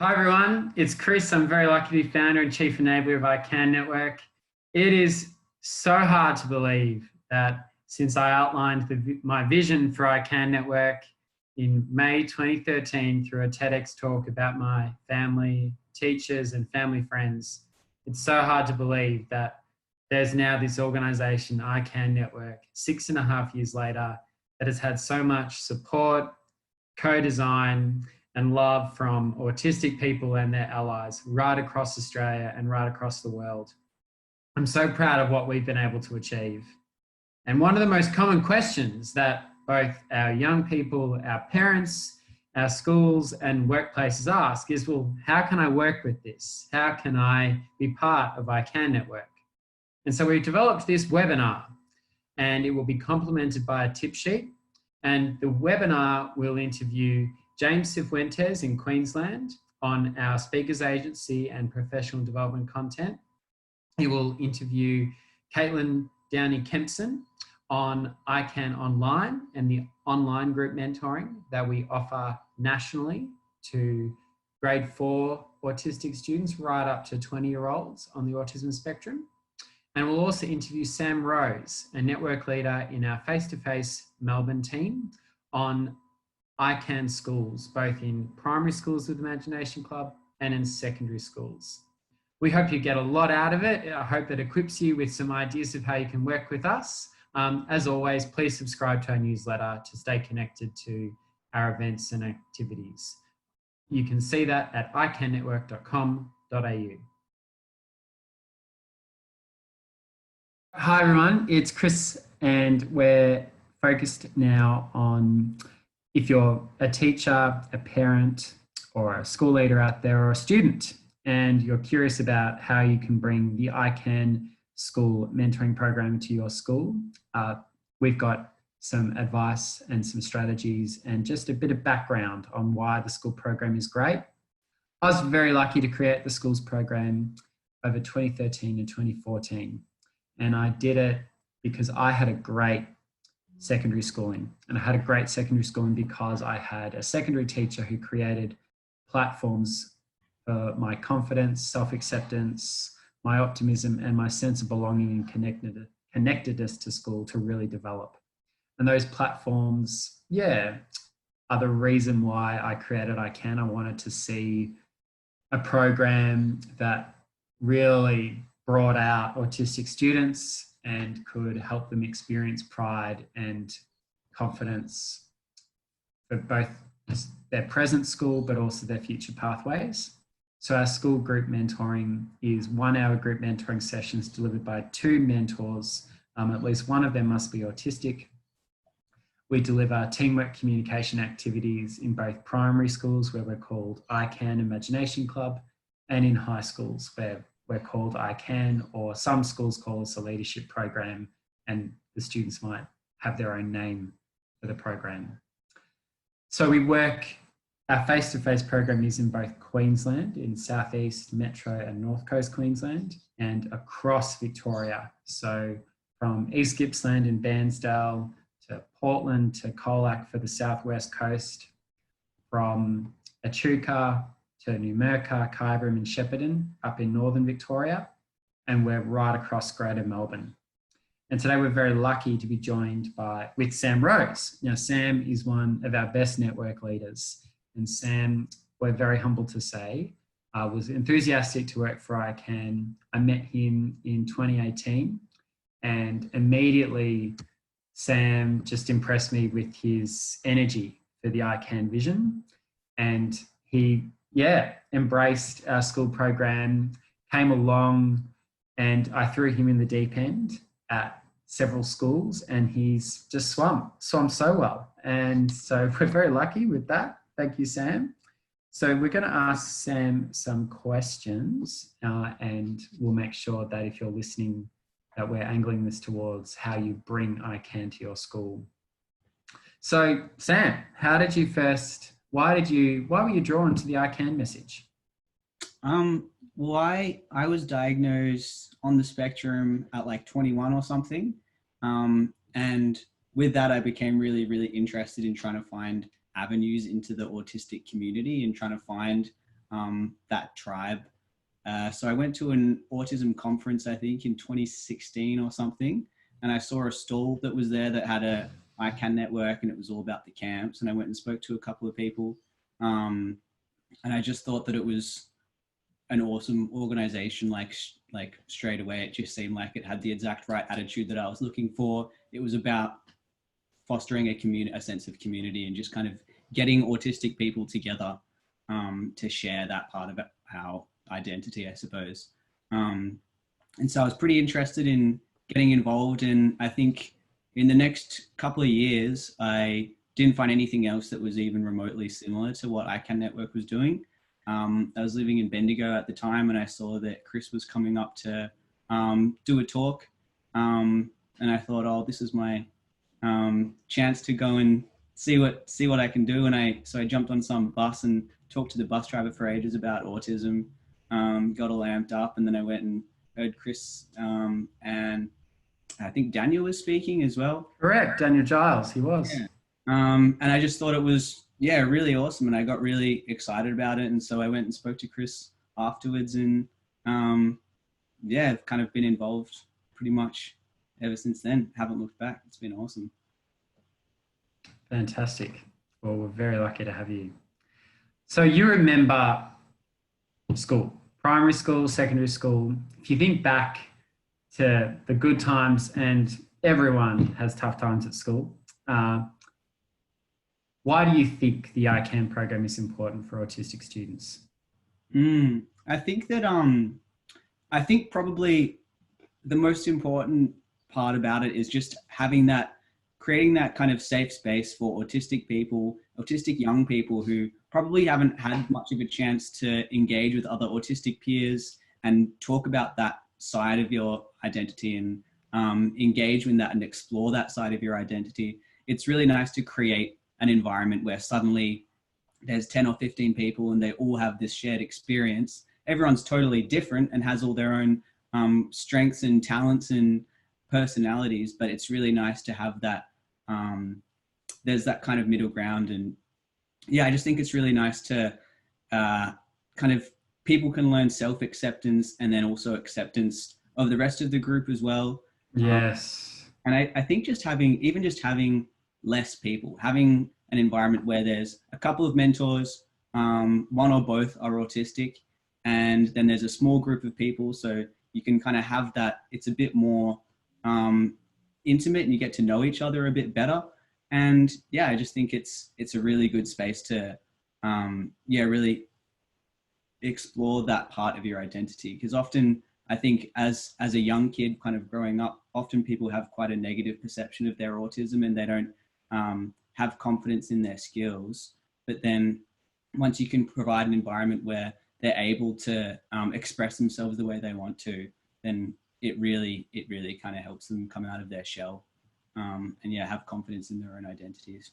Hi everyone, it's Chris. I'm very lucky to be founder and chief enabler of iCAN.mark. It is so hard to believe that since I outlined my vision for iCAN.mark in May 2013 through a TEDx talk about my family, teachers and family friends, it's so hard to believe that there's now this organization, iCAN.mark, 6.5 years later, that has had so much support, co-design, and love from autistic people and their allies right across Australia and right across the world. I'm so proud of what we've been able to achieve. And one of the most common questions that both our young people, our parents, our schools and workplaces ask is, well, how can I work with this? How can I be part of iCAN.mark? And so we developed this webinar, and it will be complemented by a tip sheet. And the webinar will interview James Cifuentes in Queensland on our speakers agency and professional development content. He will interview Downie Kempson on iCAN Online and the online group mentoring that we offer nationally to grade 4 autistic students right up to 20-year-olds on the autism spectrum. And we'll also interview Sam Rose, a network leader in our face-to-face Melbourne team, on iCAN schools, both in primary schools with Imagination Club and in secondary schools. We hope you get a lot out of it. I hope that equips you with some ideas of how you can work with us. As always, please subscribe to our newsletter to stay connected to our events and activities. You can see that at icannetwork.com.au. Hi everyone, it's Chris, and we're focused now on if you're a teacher, a parent, or a school leader out there, or a student, and you're curious about how you can bring the iCAN school mentoring program to your school, we've got some advice and some strategies and just a bit of background on why the school program is great. I was very lucky to create the schools program over 2013 and 2014. And I did it because I had a great secondary schooling. And I had a great secondary schooling because I had a secondary teacher who created platforms for my confidence, self-acceptance, my optimism, and my sense of belonging and connectedness to school to really develop. And those platforms, are the reason why I created iCAN. I wanted to see a program that really brought out autistic students and could help them experience pride and confidence for both their present school, but also their future pathways. So our school group mentoring is 1-hour group mentoring sessions delivered by 2 mentors. At least one of them must be autistic. We deliver teamwork communication activities in both primary schools, where we're called iCAN Imagination Club, and in high schools, where we're called iCAN, or some schools call us a leadership program, and the students might have their own name for the program. So our face-to-face program is in both Queensland, in Southeast, Metro and North Coast Queensland, and across Victoria. So from East Gippsland and Bairnsdale to Portland to Colac for the Southwest Coast, from Echuca to Numurkah, Kyabram and Shepparton up in Northern Victoria, and we're right across Greater Melbourne. And today we're very lucky to be joined with Sam Rose. Now, Sam is one of our best network leaders, and Sam, we're very humbled to say, was enthusiastic to work for iCAN. I met him in 2018, and immediately Sam just impressed me with his energy for the iCAN vision, and he embraced our school program, came along, and I threw him in the deep end at several schools, and he's just swum so well. And so we're very lucky with that. Thank you, Sam. So we're going to ask Sam some questions, and we'll make sure that if you're listening, that we're angling this towards how you bring iCAN to your school. So Sam, why were you drawn to the iCAN message? Well, I was diagnosed on the spectrum at like 21 or something. And with that, I became really, really interested in trying to find avenues into the autistic community and trying to find that tribe. So I went to an autism conference, I think in 2016 or something, and I saw a stall that was there that had a ICANN network, and it was all about the camps. And I went and spoke to a couple of people, and I just thought that it was an awesome organization. Like straight away, it just seemed like it had the exact right attitude that I was looking for. It was about fostering a sense of community, and just kind of getting autistic people together to share that part of our identity, I suppose. And so I was pretty interested in getting involved. And I think in the next couple of years, I didn't find anything else that was even remotely similar to what ICANN Network was doing. I was living in Bendigo at the time, and I saw that Chris was coming up to do a talk. And I thought, oh, this is my chance to go and see what I can do. And so I jumped on some bus and talked to the bus driver for ages about autism, got all amped up, and then I went and heard Chris and I think Daniel was speaking as well. Correct, Daniel Giles, he was. Yeah. And I just thought it was, really awesome, and I got really excited about it. And so I went and spoke to Chris afterwards, and I've kind of been involved pretty much ever since then. Haven't looked back. It's been awesome. Fantastic. Well, we're very lucky to have you. So you remember school, primary school, secondary school. If you think back to the good times, and everyone has tough times at school, why do you think the ICANN program is important for autistic students? I think that I think probably the most important part about it is just creating that kind of safe space for autistic people, autistic young people who probably haven't had much of a chance to engage with other autistic peers and talk about that side of your identity, and engage in that and explore that side of your identity. It's really nice to create an environment where suddenly there's 10 or 15 people and they all have this shared experience. Everyone's totally different and has all their own strengths and talents and personalities, but it's really nice to have that, there's that kind of middle ground. And I just think it's really nice to kind of, people can learn self-acceptance and then also acceptance of the rest of the group as well. Yes. And I think just having less people, having an environment where there's a couple of mentors, one or both are autistic, and then there's a small group of people, so you can kind of have that, it's a bit more intimate, and you get to know each other a bit better. And I just think it's a really good space to really explore that part of your identity, because often I think as a young kid kind of growing up, often people have quite a negative perception of their autism, and they don't have confidence in their skills. But then once you can provide an environment where they're able to express themselves the way they want to, then it really kind of helps them come out of their shell and have confidence in their own identities.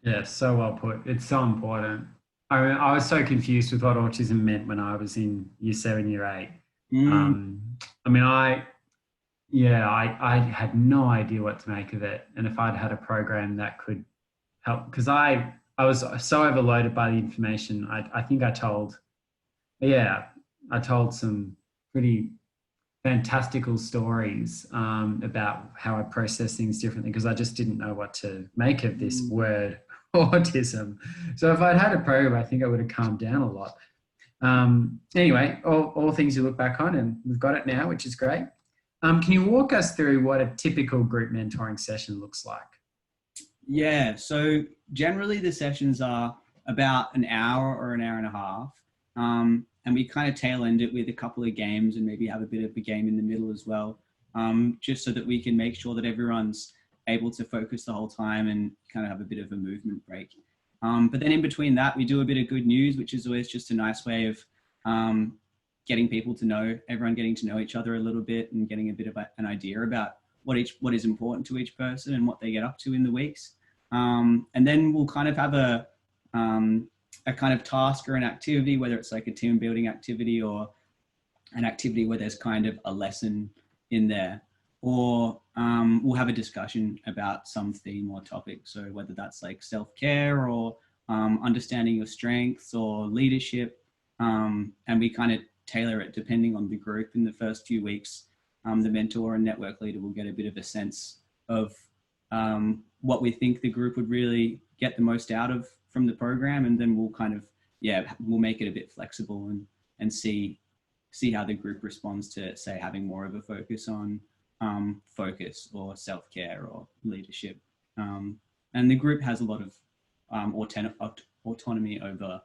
Yeah, so well put. It's so important. I mean, I was so confused with what autism meant when I was in year 7, year 8. I mean, I had no idea what to make of it. And if I'd had a program that could help, because I was so overloaded by the information, I think I told some pretty fantastical stories about how I process things differently, because I just didn't know what to make of this word autism. So if I'd had a program, I think I would have calmed down a lot. Anyway, all things you look back on, and we've got it now, which is great. Can you walk us through what a typical group mentoring session looks like? Yeah, so generally the sessions are about an hour or an hour and a half. And we kind of tail end it with a couple of games and maybe have a bit of a game in the middle as well, just so that we can make sure that everyone's able to focus the whole time and kind of have a bit of a movement break. But then in between that, we do a bit of good news, which is always just a nice way of getting people to know, everyone getting to know each other a little bit and getting a bit of an idea about what is important to each person and what they get up to in the weeks. And then we'll kind of have a kind of task or an activity, whether it's like a team building activity or an activity where there's kind of a lesson in there, or we'll have a discussion about some theme or topic. So whether that's like self-care or understanding your strengths or leadership. And we kind of tailor it depending on the group. In the first few weeks, the mentor and network leader will get a bit of a sense of what we think the group would really get the most out of from the program. And then we'll kind of, we'll make it a bit flexible and see how the group responds to, say, having more of a focus on focus or self-care or leadership. And the group has a lot of autonomy over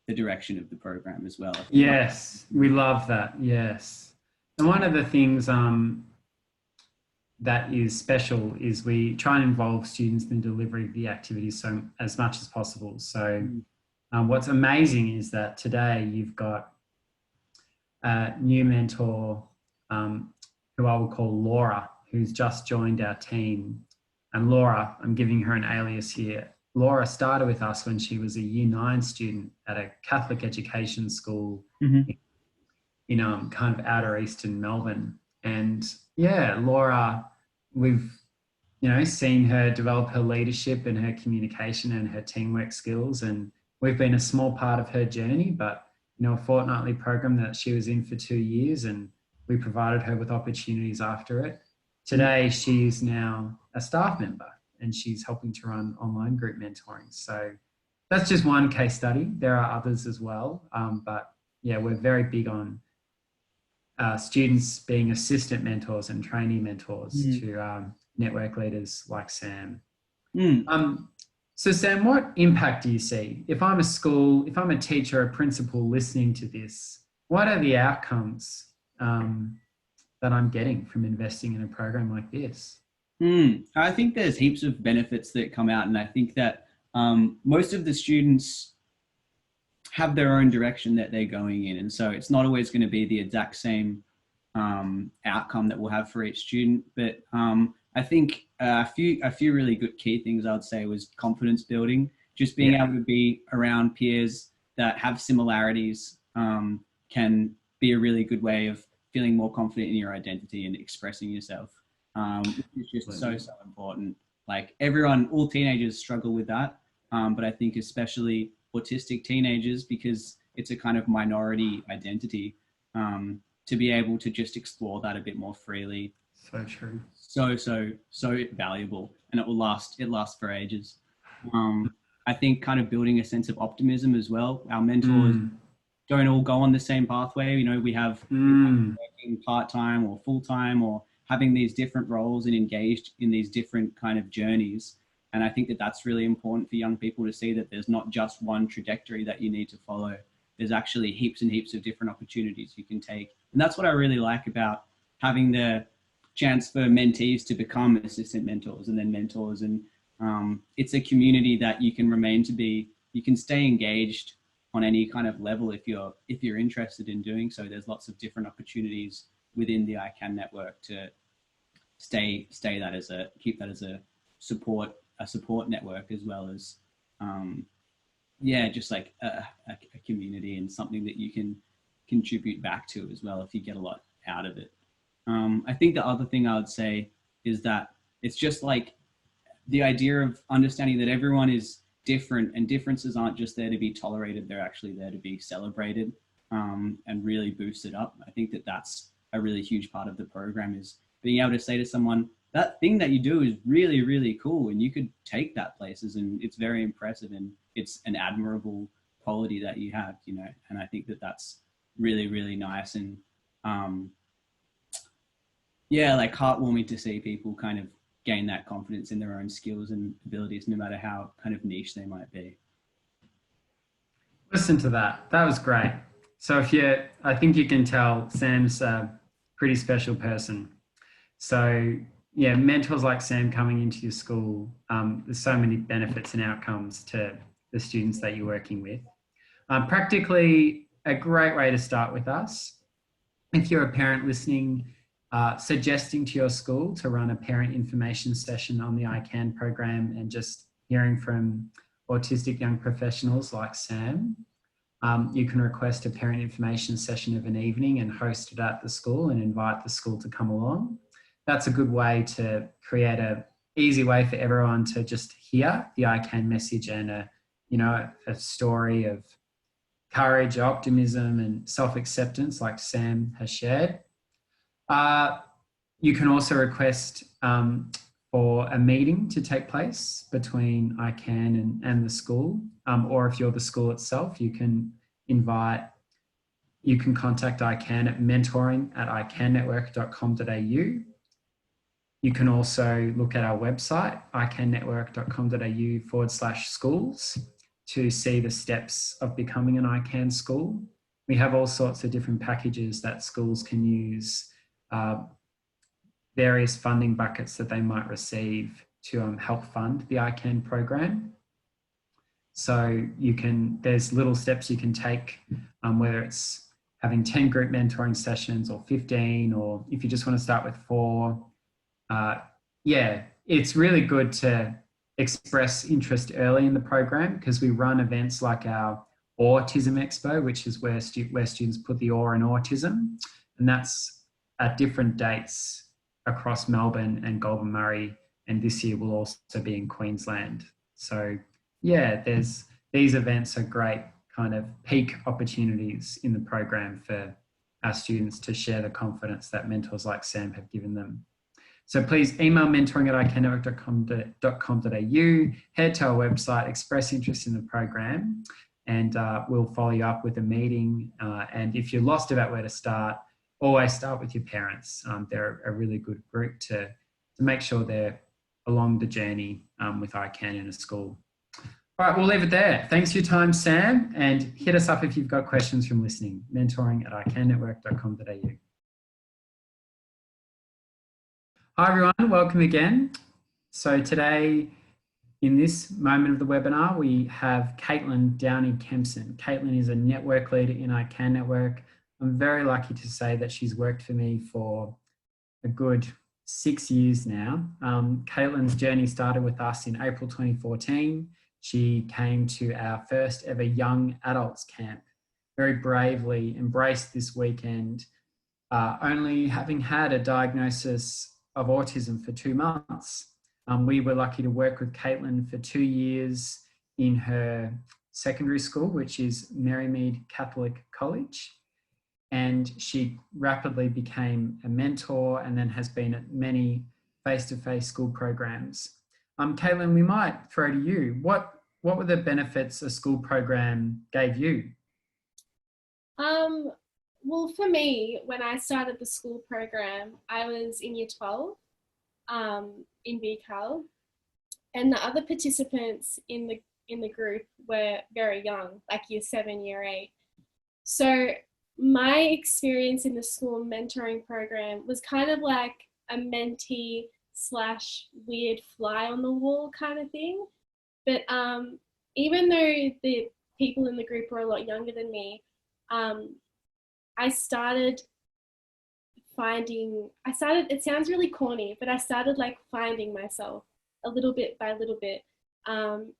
the direction of the program as well. Yes, we love that. Yes. And one of the things that is special is we try and involve students in the delivery of the activities as much as possible. So what's amazing is that today you've got a new mentor who I will call Laura, who's just joined our team. And Laura, I'm giving her an alias here. Laura started with us when she was a Year 9 student at a Catholic education school in kind of outer eastern Melbourne. And yeah, Laura, we've seen her develop her leadership and her communication and her teamwork skills, and we've been a small part of her journey, but a fortnightly program that she was in for 2 years, and we provided her with opportunities after it. Today, she's now a staff member and she's helping to run online group mentoring. So that's just one case study. There are others as well. But yeah, we're very big on students being assistant mentors and trainee mentors to network leaders like Sam. So Sam, what impact do you see? If I'm a school, if I'm a teacher or a principal listening to this, what are the outcomes that I'm getting from investing in a program like this? I think there's heaps of benefits that come out, and I think that most of the students have their own direction that they're going in, and so it's not always going to be the exact same outcome that we'll have for each student. But I think a few really good key things I would say was confidence building. Just being able to be around peers that have similarities can be a really good way of feeling more confident in your identity and expressing yourself. Which is just so important. Like all teenagers struggle with that, but I think especially autistic teenagers, because it's a kind of minority identity, to be able to just explore that a bit more freely. So true. So valuable, and it lasts for ages. I think kind of building a sense of optimism as well. Our mentors don't all go on the same pathway. We have working part-time or full-time or having these different roles and engaged in these different kind of journeys. And I think that that's really important for young people to see, that there's not just one trajectory that you need to follow. There's actually heaps and heaps of different opportunities you can take. And that's what I really like about having the chance for mentees to become assistant mentors and then mentors. And it's a community that you can you can stay engaged on any kind of level if you're interested in doing so. There's lots of different opportunities within the ICANN network to keep that as a support network, as well as just like a community and something that you can contribute back to as well if you get a lot out of it. I think the other thing I would say is that it's just like the idea of understanding that everyone is different, and differences aren't just there to be tolerated, they're actually there to be celebrated and really boosted up. I think that that's a really huge part of the program, is being able to say to someone, that thing that you do is really, really cool, and you could take that places, and it's very impressive, and it's an admirable quality that you have, and I think that that's really, really nice. And like heartwarming to see people kind of gain that confidence in their own skills and abilities, no matter how kind of niche they might be. Listen to that. That was great. So I think you can tell Sam's a pretty special person. So yeah, mentors like Sam coming into your school, there's so many benefits and outcomes to the students that you're working with. Practically a great way to start with us. If you're a parent listening, suggesting to your school to run a parent information session on the ICANN program, and just hearing from autistic young professionals like Sam. You can request a parent information session of an evening and host it at the school and invite the school to come along. That's a good way to create an easy way for everyone to just hear the ICANN message and a you know, a story of courage, optimism, and self-acceptance like Sam has shared. You can also request for a meeting to take place between ICANN and the school, or if you're the school itself, you can contact ICANN at mentoring@icannetwork.com.au. You can also look at our website, icannetwork.com.au/schools, to see the steps of becoming an ICANN school. We have all sorts of different packages that schools can use, various funding buckets that they might receive to help fund the ICANN program. So there's little steps you can take, whether it's having 10 group mentoring sessions or 15, or if you just want to start with 4. Yeah, it's really good to express interest early in the program, because we run events like our Autism Expo, which is where students put the awe in autism, and that's at different dates across Melbourne and Goulburn Murray, and this year will also be in Queensland. So yeah, these events are great kind of peak opportunities in the program for our students to share the confidence that mentors like Sam have given them. So please email mentoring@icannetwork.com.au, head to our website, express interest in the program, and we'll follow you up with a meeting. And if you're lost about where to start, always start with your parents. They're a really good group to make sure they're along the journey with ICANN in a school. All right, we'll leave it there. Thanks for your time, Sam, and hit us up if you've got questions from listening. mentoring@icannetwork.com.au. Hi everyone, welcome again. So today, in this moment of the webinar, we have Caitlin Downie Kempson. Caitlin is a network leader in ICANN Network. I'm very lucky to say that she's worked for me for a good 6 years now. Caitlin's journey started with us in April 2014. She came to our first ever young adults camp, very bravely embraced this weekend, only having had a diagnosis of autism for 2 months. We were lucky to work with Caitlin for 2 years in her secondary school, which is Marymead Catholic College. And she rapidly became a mentor and then has been at many face-to-face school programs. Caitlin, we might throw to you. What were the benefits a school program gave you? Well, for me, when I started the school program, I was in year 12 in BCAL, and the other participants in the group were very young, like year 7, year 8. So my experience in the school mentoring program was kind of like a mentee / weird fly on the wall kind of thing. But even though the people in the group were a lot younger than me, I started, it sounds really corny, but I started like finding myself a little bit by little bit, and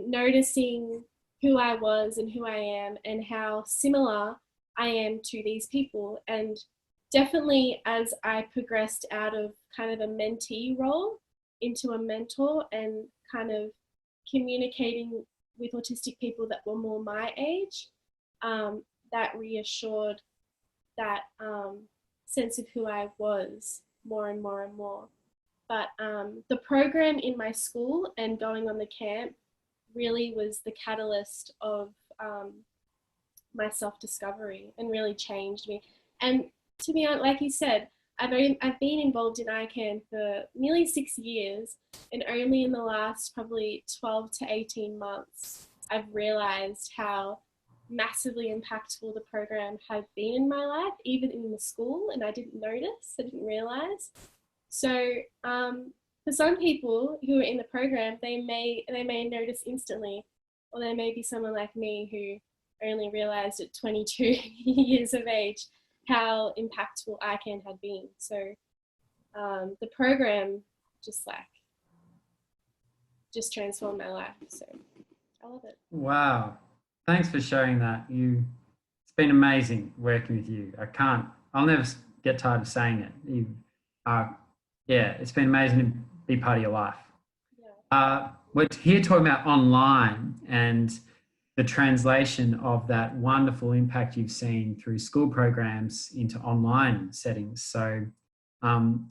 noticing who I was and who I am and how similar I am to these people. And definitely as I progressed out of kind of a mentee role into a mentor and kind of communicating with autistic people that were more my age, that reassured that sense of who I was more and more and more. But the program in my school and going on the camp really was the catalyst of my self-discovery and really changed me. And to be honest, like you said, I've been involved in ICANN for nearly 6 years, and only in the last probably 12 to 18 months, I've realized how massively impactful the program had been in my life, even in the school, and I didn't realize. So for some people who are in the program, they may notice instantly, or there may be someone like me who only realized at 22 years of age how impactful ICANN had been. So the program just transformed my life. So I love it. Wow. Thanks for sharing that. It's been amazing working with you. I'll never get tired of saying it. Yeah, it's been amazing to be part of your life. We're here talking about online and the translation of that wonderful impact you've seen through school programs into online settings. So, um,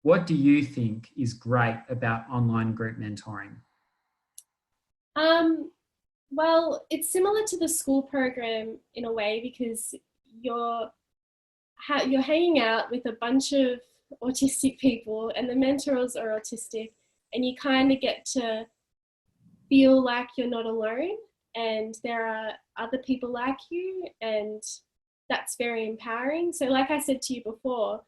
what do you think is great about online group mentoring? Um, well, it's similar to the school program in a way because you're you're hanging out with a bunch of autistic people and the mentors are autistic, and you kind of get to feel like you're not alone and there are other people like you, and that's very empowering. So like I said to you before,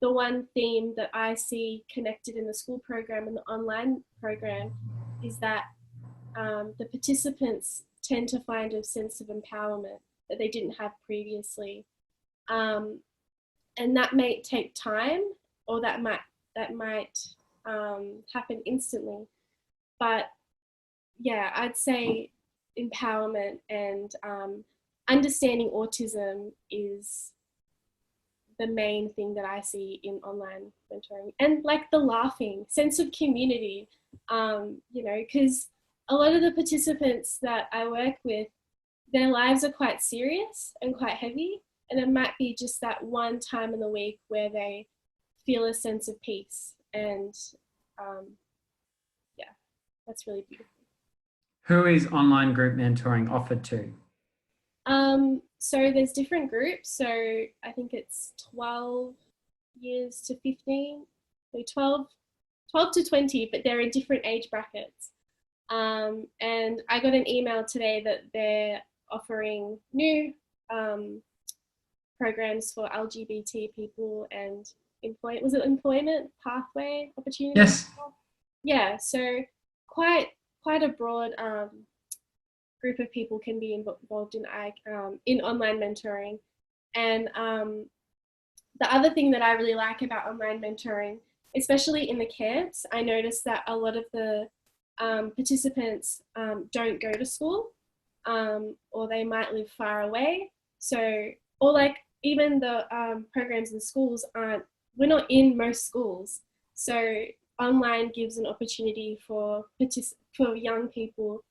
the one theme that I see connected in the school program and the online program is that the participants tend to find a sense of empowerment that they didn't have previously. Um, and that may take time, or that might happen instantly. But yeah, I'd say empowerment and understanding autism is the main thing that I see in online mentoring, and like the laughing sense of community, you know, because a lot of the participants that I work with, their lives are quite serious and quite heavy, and it might be just that one time in the week where they feel a sense of peace, and yeah, that's really beautiful. Who is online group mentoring offered to? So there's different groups. So I think it's 12 years to 15, so 12 to 20, but they're in different age brackets. And I got an email today that they're offering new programs for LGBT people and employment pathway opportunities? Yes. Yeah, so quite a broad group of people can be involved in online mentoring. And the other thing that I really like about online mentoring, especially in the camps, I noticed that a lot of the participants don't go to school, or they might live far away. So, or like even the programs in schools we're not in most schools. So online gives an opportunity for young people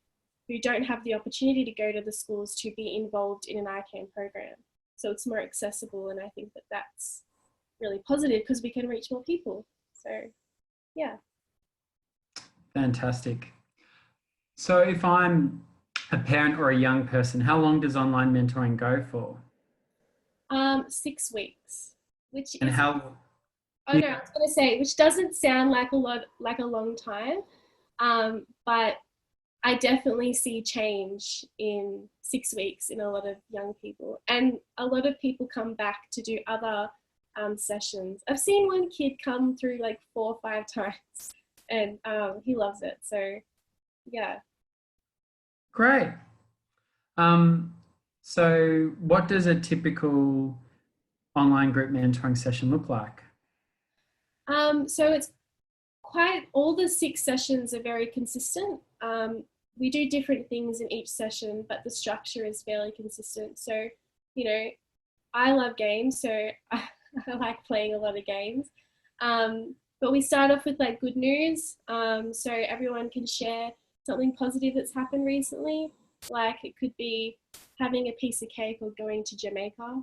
who don't have the opportunity to go to the schools to be involved in an ICANN program. So it's more accessible, and I think that that's really positive because we can reach more people. So yeah. Fantastic. So if I'm a parent or a young person, how long does online mentoring go for? 6 weeks, which And is, how, oh no, I was going to say, which doesn't sound like a long time, but I definitely see change in 6 weeks in a lot of young people, and a lot of people come back to do other sessions. I've seen one kid come through like 4 or 5 times, and he loves it. So yeah. great. So what does a typical online group mentoring session look like? So it's all the 6 sessions are very consistent. We do different things in each session, but the structure is fairly consistent. So, you know, I love games, so I like playing a lot of games. But we start off with like good news, so everyone can share something positive that's happened recently. Like it could be having a piece of cake or going to Jamaica.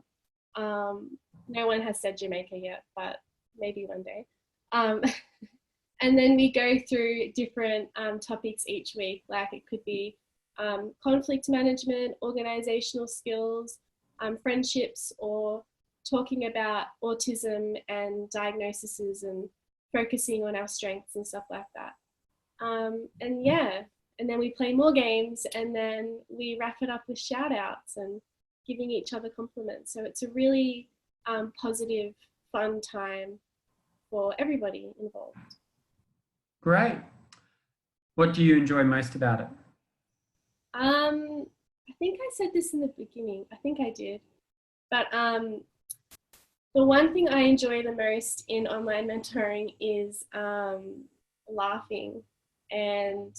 No one has said Jamaica yet, but maybe one day. And then we go through different topics each week, like it could be conflict management, organizational skills, friendships, or talking about autism and diagnoses and focusing on our strengths and stuff like that. And yeah, and then we play more games, and then we wrap it up with shout outs and giving each other compliments. So it's a really positive, fun time for everybody involved. Great. What do you enjoy most about it? I think I said this in the beginning. I think I did. But the one thing I enjoy the most in online mentoring is laughing and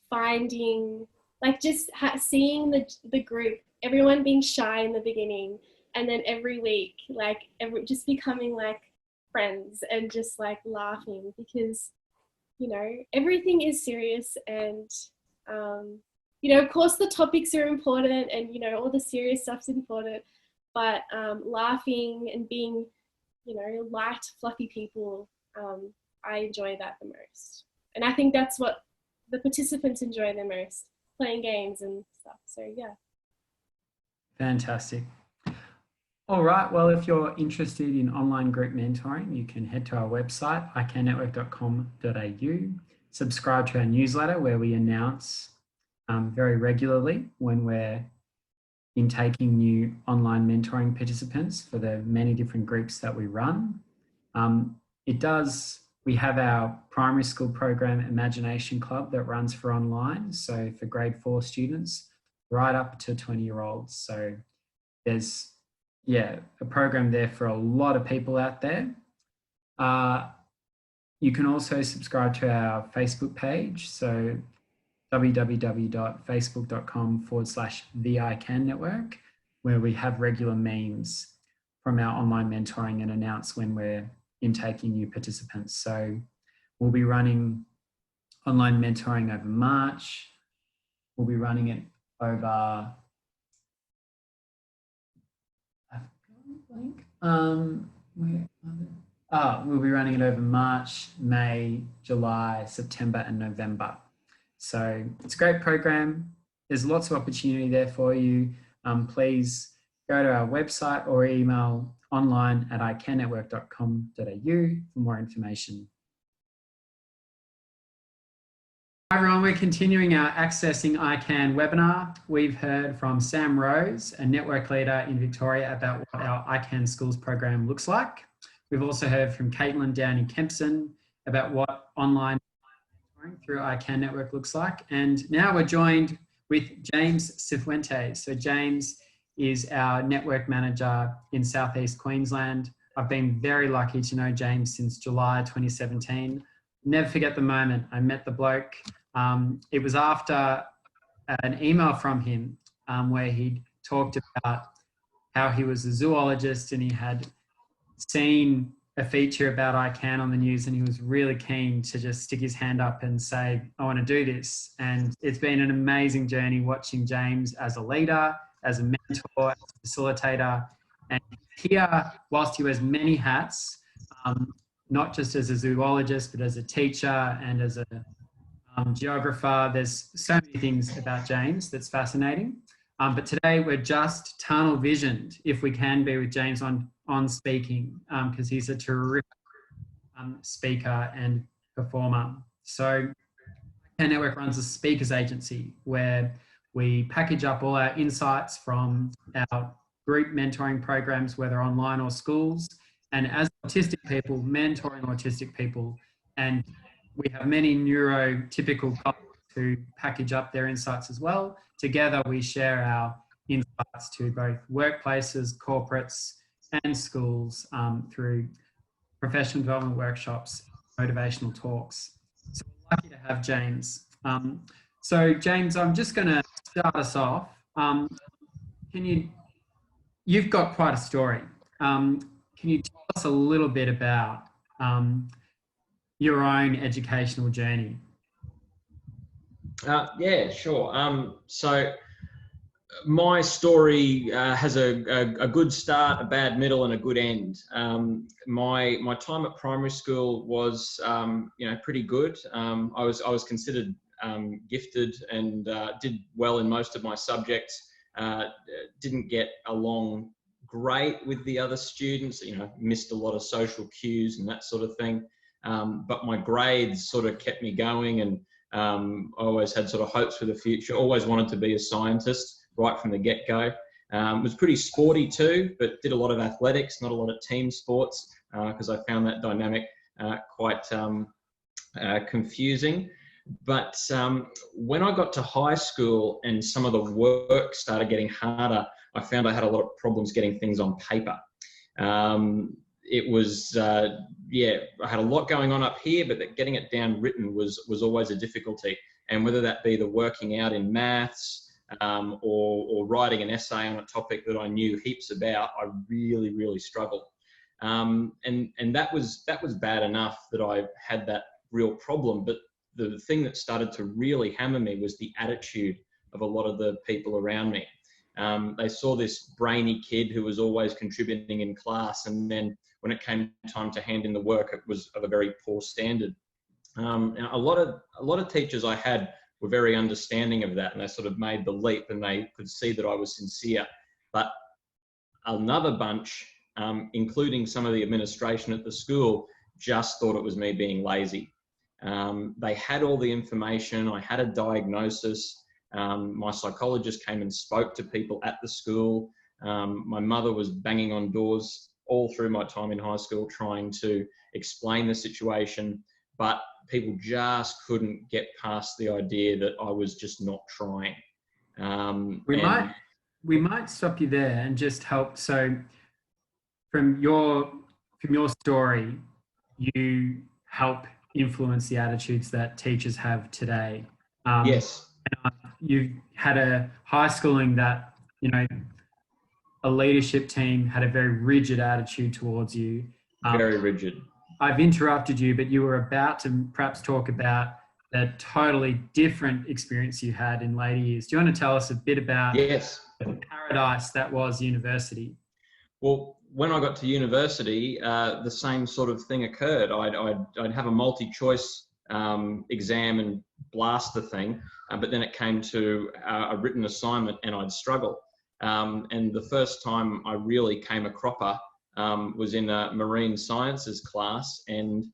finding, like just seeing the group, everyone being shy in the beginning, and then every week, like just becoming like friends and just like laughing, because you know, everything is serious, and you know, of course the topics are important, and you know, all the serious stuff's important, but laughing and being, you know, light, fluffy people, I enjoy that the most. And I think that's what the participants enjoy the most, playing games and stuff. So yeah. Fantastic. All right, well, if you're interested in online group mentoring, you can head to our website, icannetwork.com.au, subscribe to our newsletter where we announce very regularly when we're intaking new online mentoring participants for the many different groups that we run. We have our primary school program, Imagination Club, that runs for online. So for grade 4 students, right up to 20-year-olds. So there's, a program there for a lot of people out there. You can also subscribe to our Facebook page. So www.facebook.com/the-iCan-network, where we have regular memes from our online mentoring and announce when we're intaking new participants. So we'll be running online mentoring over March. We'll be running it over, we'll be running it over March, May, July, September, and November. So it's a great program. There's lots of opportunity there for you. Please go to our website or email online@icannetwork.com.au for more information. Hi everyone, we're continuing our Accessing ICANN webinar. We've heard from Sam Rose, a network leader in Victoria, about what our ICANN schools program looks like. We've also heard from Caitlin Downie Kempson about what online through ICANN network looks like. And now we're joined with James Cifuentes. So James is our network manager in Southeast Queensland. I've been very lucky to know James since July 2017. Never forget the moment I met the bloke. It was after an email from him where he talked about how he was a zoologist and he had seen a feature about ICANN on the news, and he was really keen to just stick his hand up and say, I want to do this. And it's been an amazing journey watching James as a leader, as a mentor, as a facilitator, and here, whilst he wears many hats, not just as a zoologist, but as a teacher and as a geographer. There's so many things about James that's fascinating. But today we're just tunnel visioned, if we can be, with James on speaking, because he's a terrific speaker and performer. So ICANN Network runs a speakers agency where we package up all our insights from our group mentoring programs, whether online or schools, and as autistic people, mentoring autistic people. And we have many neurotypical colleagues who package up their insights as well. Together, we share our insights to both workplaces, corporates, and schools through professional development workshops, motivational talks. So we're lucky to have James. So James, I'm just going to start us off. You've got quite a story. Can you tell us a little bit about your own educational journey? Yeah, sure. So my story has a good start, a bad middle, and a good end. My time at primary school was, pretty good. I was considered gifted and did well in most of my subjects. Didn't get along great with the other students. Missed a lot of social cues and that sort of thing. But my grades sort of kept me going, and I always had sort of hopes for the future. Always wanted to be a scientist right from the get-go. Was pretty sporty too, but did a lot of athletics, not a lot of team sports, because I found that dynamic quite confusing. But when I got to high school and some of the work started getting harder, I found I had a lot of problems getting things on paper. It was, I had a lot going on up here, but getting it down written was always a difficulty. And whether that be the working out in maths or writing an essay on a topic that I knew heaps about, I really struggled. And that was bad enough that I had that real problem. But the thing that started to really hammer me was the attitude of a lot of the people around me. They saw this brainy kid who was always contributing in class, and then when it came time to hand in the work, it was of a very poor standard. And a lot of teachers I had were very understanding of that, and they sort of made the leap, and they could see that I was sincere. But another bunch, including some of the administration at the school, just thought it was me being lazy. They had all the information. I had a diagnosis. My psychologist came and spoke to people at the school. My mother was banging on doors all through my time in high school trying to explain the situation, but people just couldn't get past the idea that I was just not trying. We might stop you there and just help. So from your story, you help influence the attitudes that teachers have today. Yes. You had a high schooling that, a leadership team had a very rigid attitude towards you. Very rigid. I've interrupted you, but you were about to perhaps talk about a totally different experience you had in later years. Do you want to tell us a bit about the paradise that was university? Well, when I got to university, the same sort of thing occurred. I'd have a multi-choice exam and blast the thing, but then it came to a written assignment and I'd struggle. And the first time I really came a cropper was in a marine sciences class, and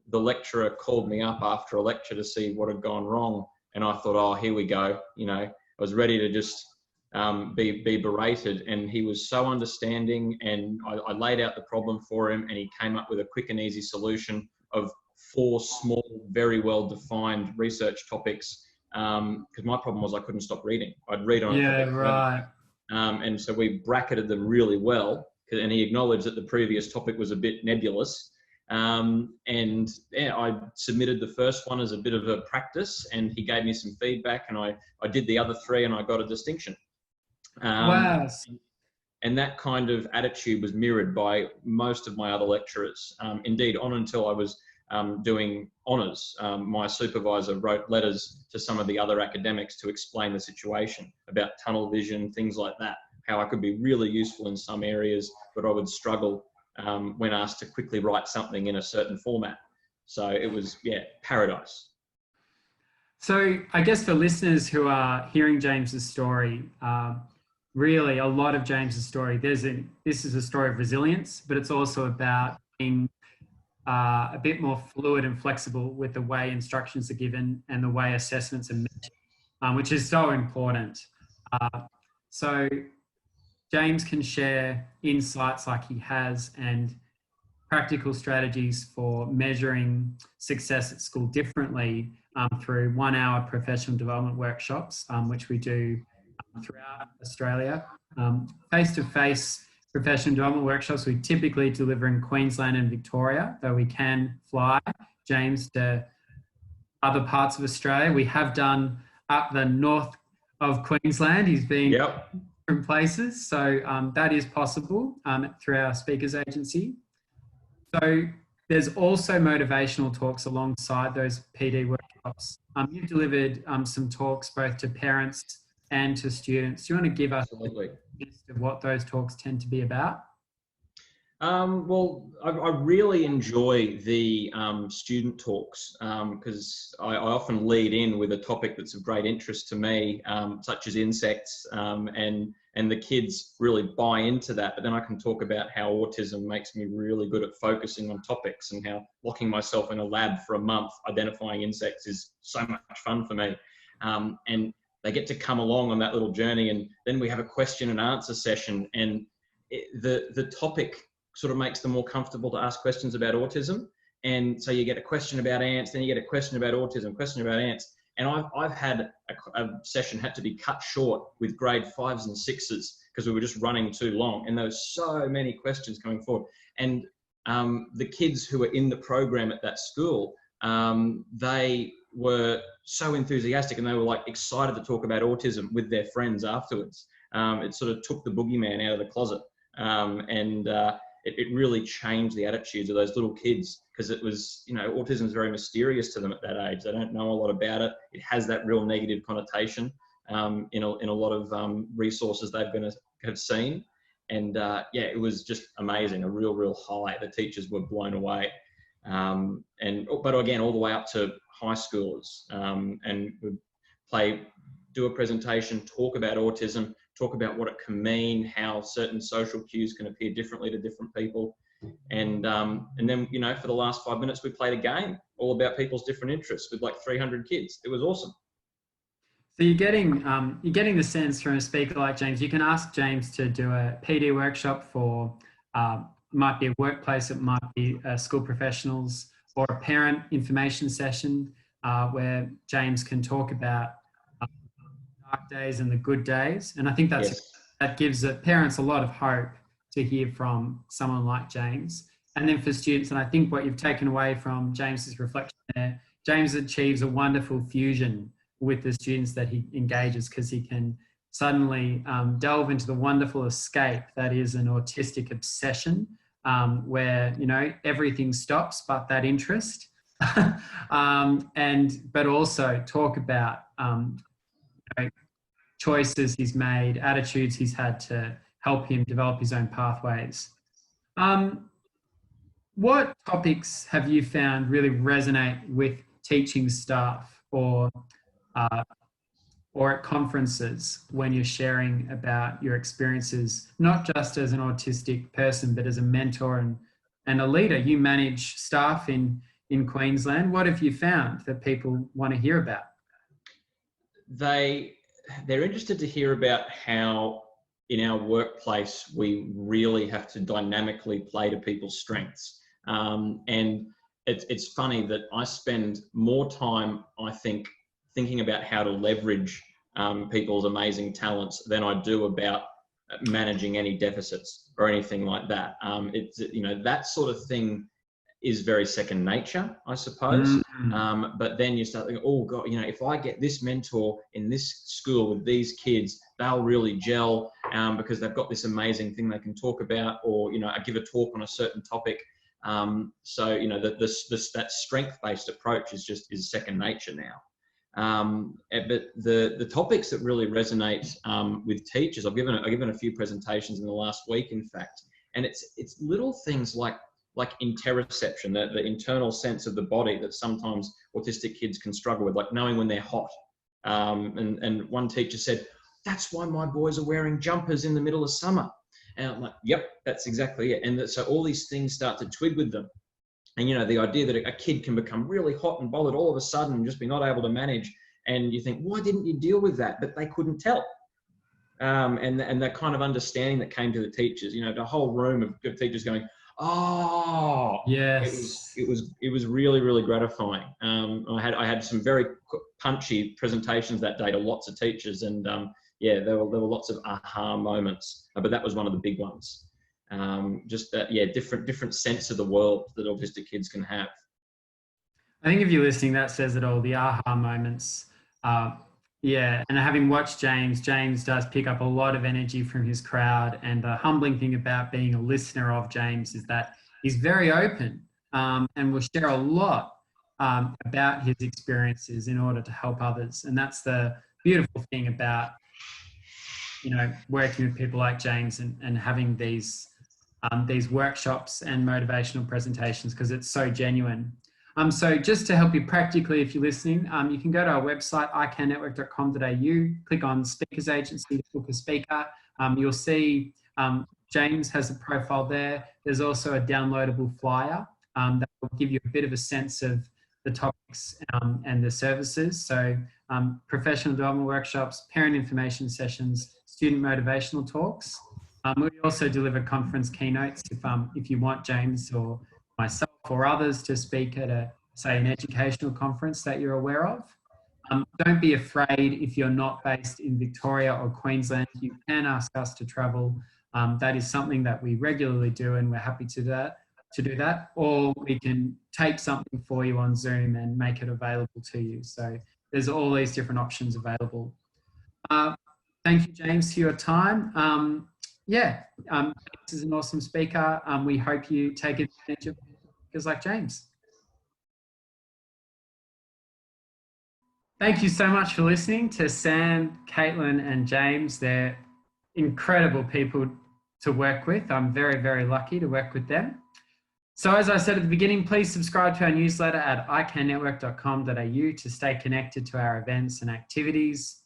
the lecturer called me up after a lecture to see what had gone wrong. And I thought, oh, here we go. I was ready to just be berated, and he was so understanding, and I laid out the problem for him, and he came up with a quick and easy solution of 4 small, very well-defined research topics, because my problem was I couldn't stop reading. I'd read on Yeah, right. And so we bracketed them really well, and he acknowledged that the previous topic was a bit nebulous. And yeah, I submitted the first one as a bit of a practice, and he gave me some feedback, and I did the other 3 and I got a distinction. Wow. And that kind of attitude was mirrored by most of my other lecturers. Indeed, on until I was doing honours, my supervisor wrote letters to some of the other academics to explain the situation about tunnel vision, things like that, how I could be really useful in some areas, but I would struggle when asked to quickly write something in a certain format. So it was, paradise. So I guess for listeners who are hearing James's story, really a lot of James's story, this is a story of resilience, but it's also about being a bit more fluid and flexible with the way instructions are given and the way assessments are measured, which is so important. So James can share insights like he has and practical strategies for measuring success at school differently through 1-hour professional development workshops, which we do throughout Australia. Face-to-face professional development workshops we typically deliver in Queensland and Victoria, though we can fly James to other parts of Australia. We have done up the north of Queensland. He's been different places, so that is possible through our speakers agency. So there's also motivational talks alongside those PD workshops. You've delivered some talks both to parents and to students. Do you want to give us a list of what those talks tend to be about? Well, I really enjoy the student talks because I often lead in with a topic that's of great interest to me, such as insects, and the kids really buy into that. But then I can talk about how autism makes me really good at focusing on topics, and how locking myself in a lab for a month identifying insects is so much fun for me. And they get to come along on that little journey, and then we have a question and answer session, and the topic sort of makes them more comfortable to ask questions about autism. And so you get a question about ants, then you get a question about autism, question about ants. And I've had a session had to be cut short with grade 5s and 6s because we were just running too long. And there were so many questions coming forward. And the kids who were in the program at that school, they were so enthusiastic, and they were like excited to talk about autism with their friends afterwards. It sort of took the boogeyman out of the closet. It really changed the attitudes of those little kids because it was, autism is very mysterious to them at that age. They don't know a lot about it. It has that real negative connotation in a lot of resources they're going to have seen. And it was just amazing, a real high. The teachers were blown away. But again, all the way up to high schoolers, and would do a presentation, talk about autism, talk about what it can mean, how certain social cues can appear differently to different people. And then, for the last 5 minutes, we played a game all about people's different interests with like 300 kids. It was awesome. So you're getting the sense from a speaker like James, you can ask James to do a PD workshop for, might be a workplace, it might be school professionals, or a parent information session where James can talk about dark days and the good days. And I think that gives the parents a lot of hope to hear from someone like James. And then for students, and I think what you've taken away from James's reflection there, James achieves a wonderful fusion with the students that he engages, because he can suddenly delve into the wonderful escape that is an autistic obsession, where, everything stops but that interest. But also talk about choices he's made, attitudes he's had to help him develop his own pathways. What topics have you found really resonate with teaching staff or at conferences when you're sharing about your experiences, not just as an autistic person, but as a mentor and a leader? You manage staff in Queensland. What have you found that people want to hear about? They're interested to hear about how in our workplace we really have to dynamically play to people's strengths. And it's funny that I spend more time, I think, thinking about how to leverage people's amazing talents than I do about managing any deficits or anything like that. It's, that sort of thing is very second nature, I suppose. But then you start thinking, oh God, if I get this mentor in this school with these kids, they'll really gel because they've got this amazing thing they can talk about, or, I give a talk on a certain topic. So, that strength-based approach is second nature now. But the topics that really resonate with teachers, I've given a few presentations in the last week, in fact, and it's little things like interoception, the internal sense of the body that sometimes autistic kids can struggle with, like knowing when they're hot. And one teacher said, "That's why my boys are wearing jumpers in the middle of summer." And I'm like, yep, that's exactly it. And so all these things start to twig with them. And, the idea that a kid can become really hot and bothered all of a sudden and just be not able to manage. And you think, why didn't you deal with that? But they couldn't tell. And that kind of understanding that came to the teachers, the whole room of teachers going, oh, yes, it was really, really gratifying. I had some very punchy presentations that day to lots of teachers, and there were lots of aha moments, but that was one of the big ones. Just that, different sense of the world that autistic kids can have. I think if you're listening, that says it all, the aha moments. And having watched James does pick up a lot of energy from his crowd. And the humbling thing about being a listener of James is that he's very open and will share a lot about his experiences in order to help others. And that's the beautiful thing about, working with people like James and having these workshops and motivational presentations, because it's so genuine. So just to help you practically, if you're listening, you can go to our website, icannetwork.com.au, click on Speakers Agency to book a speaker. You'll see James has a profile there. There's also a downloadable flyer that will give you a bit of a sense of the topics and the services. So professional development workshops, parent information sessions, student motivational talks. We also deliver conference keynotes if you want James or myself or others to speak at an educational conference that you're aware of. Don't be afraid if you're not based in Victoria or Queensland. You can ask us to travel. That is something that we regularly do, and we're happy to do that. Or we can tape something for you on Zoom and make it available to you. So there's all these different options available. Thank you, James, for your time. This is an awesome speaker. We hope you take advantage of speakers like James. Thank you so much for listening to Sam, Caitlin, and James. They're incredible people to work with. I'm very, very lucky to work with them. So as I said at the beginning, please subscribe to our newsletter at icannetwork.com.au to stay connected to our events and activities.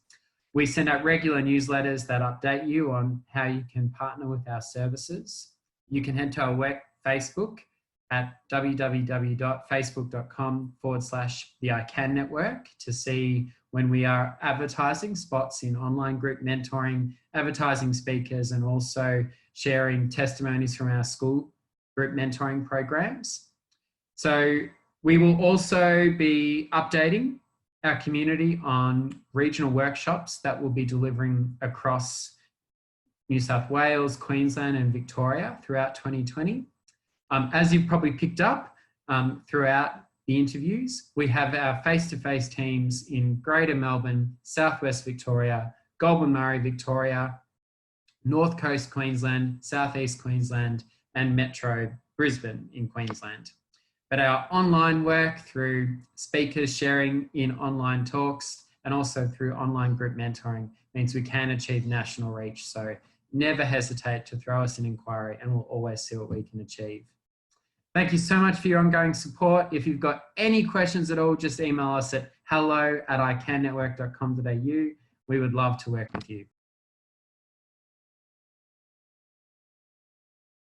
We send out regular newsletters that update you on how you can partner with our services. You can head to our Facebook at www.facebook.com/the ICANN Network to see when we are advertising spots in online group mentoring, advertising speakers, and also sharing testimonies from our school group mentoring programs. So we will also be updating our community on regional workshops that we'll be delivering across New South Wales, Queensland, and Victoria throughout 2020. As you've probably picked up throughout the interviews, we have our face-to-face teams in Greater Melbourne, Southwest Victoria, Goulburn-Murray, Victoria, North Coast Queensland, Southeast Queensland, and Metro Brisbane in Queensland. But our online work through speakers sharing in online talks and also through online group mentoring means we can achieve national reach. So never hesitate to throw us an inquiry and we'll always see what we can achieve. Thank you so much for your ongoing support. If you've got any questions at all, just email us at hello@icannetwork.com.au. We would love to work with you.